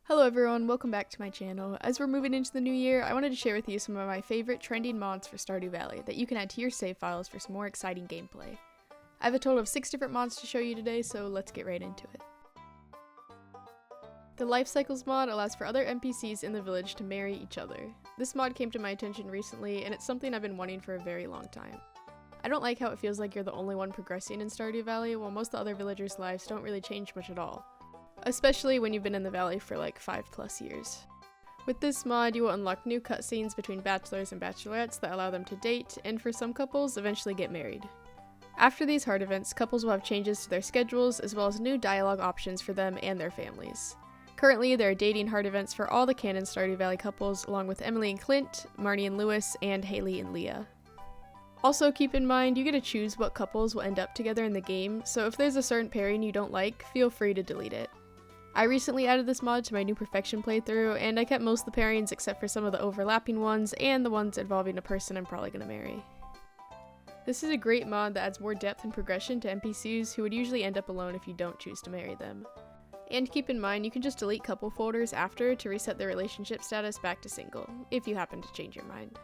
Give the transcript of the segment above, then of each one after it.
Hello everyone, welcome back to my channel. As we're moving into the new year, I wanted to share with you some of my favorite trending mods for Stardew Valley that you can add to your save files for some more exciting gameplay. I have a total of 6 different mods to show you today, so let's get right into it. The Life Cycles mod allows for other NPCs in the village to marry each other. This mod came to my attention recently, and it's something I've been wanting for a very long time. I don't like how it feels like you're the only one progressing in Stardew Valley, while most of the other villagers' lives don't really change much at all. Especially when you've been in the valley for like 5+ years. With this mod, you will unlock new cutscenes between bachelors and bachelorettes that allow them to date, and for some couples, eventually get married. After these hard events, couples will have changes to their schedules, as well as new dialogue options for them and their families. Currently, there are dating hard events for all the canon Stardew Valley couples, along with Emily and Clint, Marnie and Lewis, and Haley and Leah. Also keep in mind, you get to choose what couples will end up together in the game, so if there's a certain pairing you don't like, feel free to delete it. I recently added this mod to my new Perfection playthrough, and I kept most of the pairings except for some of the overlapping ones and the ones involving a person I'm probably going to marry. This is a great mod that adds more depth and progression to NPCs who would usually end up alone if you don't choose to marry them. And keep in mind, you can just delete couple folders after to reset their relationship status back to single, if you happen to change your mind.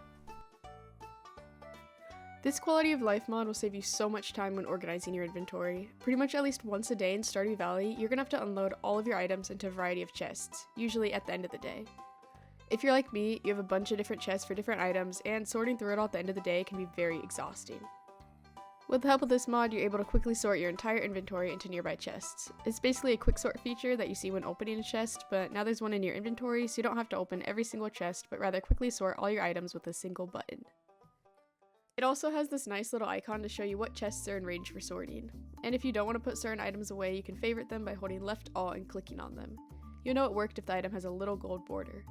This quality of life mod will save you so much time when organizing your inventory. Pretty much at least once a day in Stardew Valley, you're gonna have to unload all of your items into a variety of chests, usually at the end of the day. If you're like me, you have a bunch of different chests for different items, and sorting through it all at the end of the day can be very exhausting. With the help of this mod, you're able to quickly sort your entire inventory into nearby chests. It's basically a quick sort feature that you see when opening a chest, but now there's one in your inventory, so you don't have to open every single chest, but rather quickly sort all your items with a single button. It also has this nice little icon to show you what chests are in range for sorting. And if you don't want to put certain items away, you can favorite them by holding left alt and clicking on them. You'll know it worked if the item has a little gold border.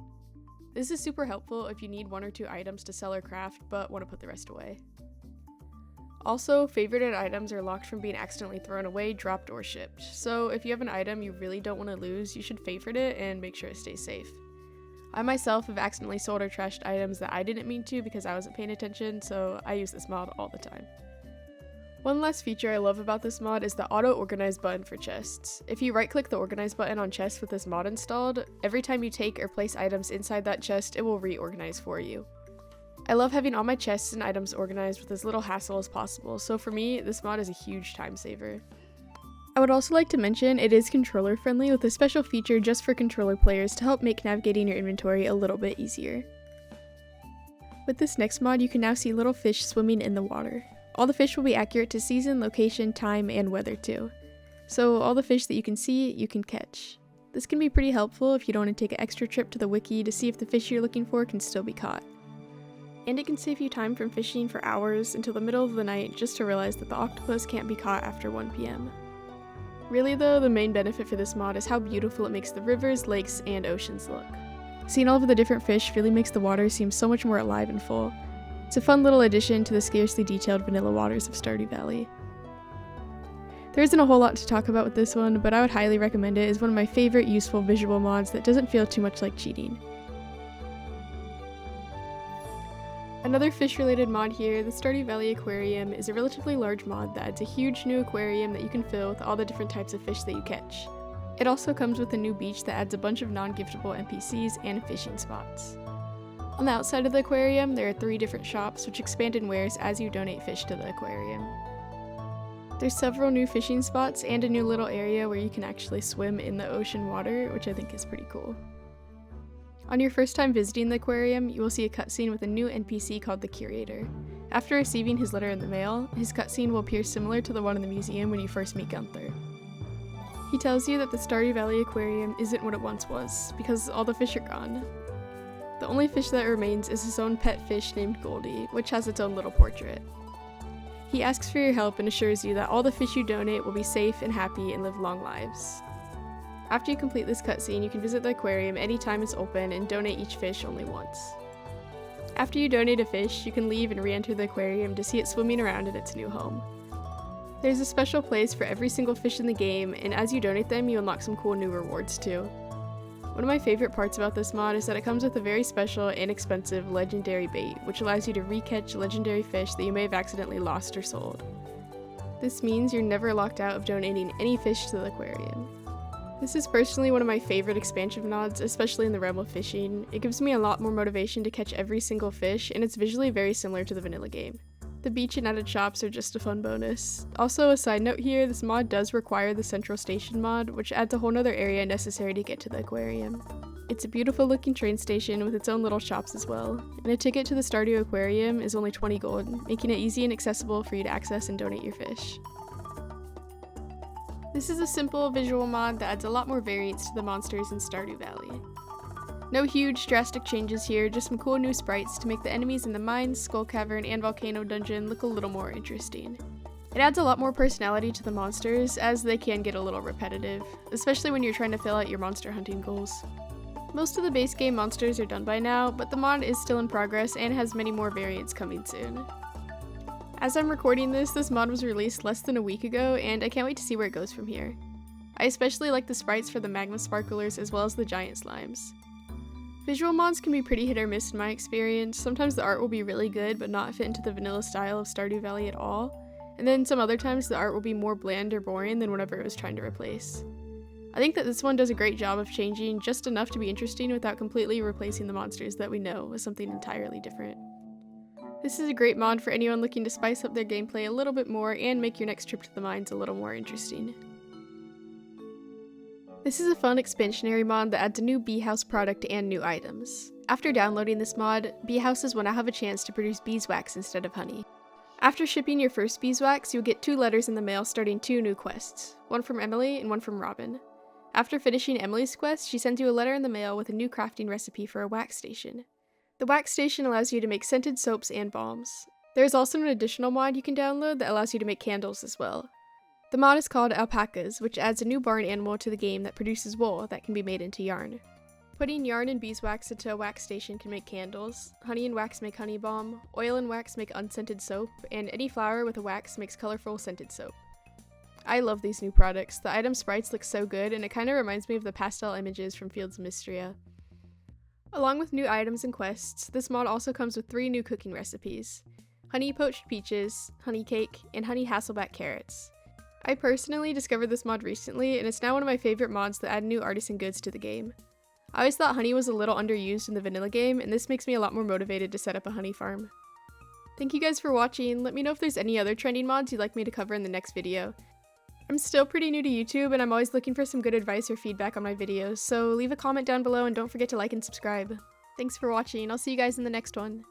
This is super helpful if you need 1 or 2 items to sell or craft, but want to put the rest away. Also, favorited items are locked from being accidentally thrown away, dropped, or shipped. So if you have an item you really don't want to lose, you should favorite it and make sure it stays safe. I myself have accidentally sold or trashed items that I didn't mean to because I wasn't paying attention, so I use this mod all the time. One last feature I love about this mod is the auto-organize button for chests. If you right-click the organize button on chests with this mod installed, every time you take or place items inside that chest, it will reorganize for you. I love having all my chests and items organized with as little hassle as possible, so for me, this mod is a huge time saver. I would also like to mention it is controller friendly with a special feature just for controller players to help make navigating your inventory a little bit easier. With this next mod, you can now see little fish swimming in the water. All the fish will be accurate to season, location, time, and weather too. So all the fish that you can see, you can catch. This can be pretty helpful if you don't want to take an extra trip to the wiki to see if the fish you're looking for can still be caught. And it can save you time from fishing for hours until the middle of the night just to realize that the octopus can't be caught after 1 PM. Really though, the main benefit for this mod is how beautiful it makes the rivers, lakes, and oceans look. Seeing all of the different fish really makes the water seem so much more alive and full. It's a fun little addition to the scarcely detailed vanilla waters of Stardew Valley. There isn't a whole lot to talk about with this one, but I would highly recommend it as one of my favorite useful visual mods that doesn't feel too much like cheating. Another fish-related mod here, the Stardew Valley Aquarium, is a relatively large mod that adds a huge new aquarium that you can fill with all the different types of fish that you catch. It also comes with a new beach that adds a bunch of non-giftable NPCs and fishing spots. On the outside of the aquarium, there are 3 different shops which expand in wares as you donate fish to the aquarium. There's several new fishing spots and a new little area where you can actually swim in the ocean water, which I think is pretty cool. On your first time visiting the aquarium, you will see a cutscene with a new NPC called the Curator. After receiving his letter in the mail, his cutscene will appear similar to the one in the museum when you first meet Gunther. He tells you that the Stardew Valley Aquarium isn't what it once was, because all the fish are gone. The only fish that remains is his own pet fish named Goldie, which has its own little portrait. He asks for your help and assures you that all the fish you donate will be safe and happy and live long lives. After you complete this cutscene, you can visit the aquarium anytime it's open and donate each fish only once. After you donate a fish, you can leave and re-enter the aquarium to see it swimming around in its new home. There's a special place for every single fish in the game, and as you donate them, you unlock some cool new rewards too. One of my favorite parts about this mod is that it comes with a very special, inexpensive legendary bait, which allows you to re-catch legendary fish that you may have accidentally lost or sold. This means you're never locked out of donating any fish to the aquarium. This is personally one of my favorite expansion mods, especially in the realm of fishing. It gives me a lot more motivation to catch every single fish, and it's visually very similar to the vanilla game. The beach and added shops are just a fun bonus. Also, a side note here, this mod does require the central station mod, which adds a whole nother area necessary to get to the aquarium. It's a beautiful looking train station with its own little shops as well, and a ticket to the Stardew aquarium is only 20 gold, making it easy and accessible for you to access and donate your fish. This is a simple visual mod that adds a lot more variance to the monsters in Stardew Valley. No huge drastic changes here, just some cool new sprites to make the enemies in the mines, skull cavern, and volcano dungeon look a little more interesting. It adds a lot more personality to the monsters, as they can get a little repetitive, especially when you're trying to fill out your monster hunting goals. Most of the base game monsters are done by now, but the mod is still in progress and has many more variants coming soon. As I'm recording this mod was released less than a week ago, and I can't wait to see where it goes from here. I especially like the sprites for the magma sparklers as well as the giant slimes. Visual mods can be pretty hit or miss in my experience. Sometimes the art will be really good but not fit into the vanilla style of Stardew Valley at all, and then some other times the art will be more bland or boring than whatever it was trying to replace. I think that this one does a great job of changing just enough to be interesting without completely replacing the monsters that we know with something entirely different. This is a great mod for anyone looking to spice up their gameplay a little bit more and make your next trip to the mines a little more interesting. This is a fun expansionary mod that adds a new bee house product and new items. After downloading this mod, bee houses will now have a chance to produce beeswax instead of honey. After shipping your first beeswax, you'll get 2 letters in the mail starting 2 new quests, one from Emily and one from Robin. After finishing Emily's quest, she sends you a letter in the mail with a new crafting recipe for a wax station. The wax station allows you to make scented soaps and balms. There is also an additional mod you can download that allows you to make candles as well. The mod is called Alpacas, which adds a new barn animal to the game that produces wool that can be made into yarn. Putting yarn and beeswax into a wax station can make candles, honey and wax make honey balm, oil and wax make unscented soap, and any flower with a wax makes colorful scented soap. I love these new products. The item sprites look so good, and it kind of reminds me of the pastel images from Fields of Mystria. Along with new items and quests, this mod also comes with 3 new cooking recipes: honey poached peaches, honey cake, and honey hasselback carrots. I personally discovered this mod recently, and it's now one of my favorite mods that add new artisan goods to the game. I always thought honey was a little underused in the vanilla game, and this makes me a lot more motivated to set up a honey farm. Thank you guys for watching. Let me know if there's any other trending mods you'd like me to cover in the next video. I'm still pretty new to YouTube, and I'm always looking for some good advice or feedback on my videos, so leave a comment down below and don't forget to like and subscribe. Thanks for watching. I'll see you guys in the next one.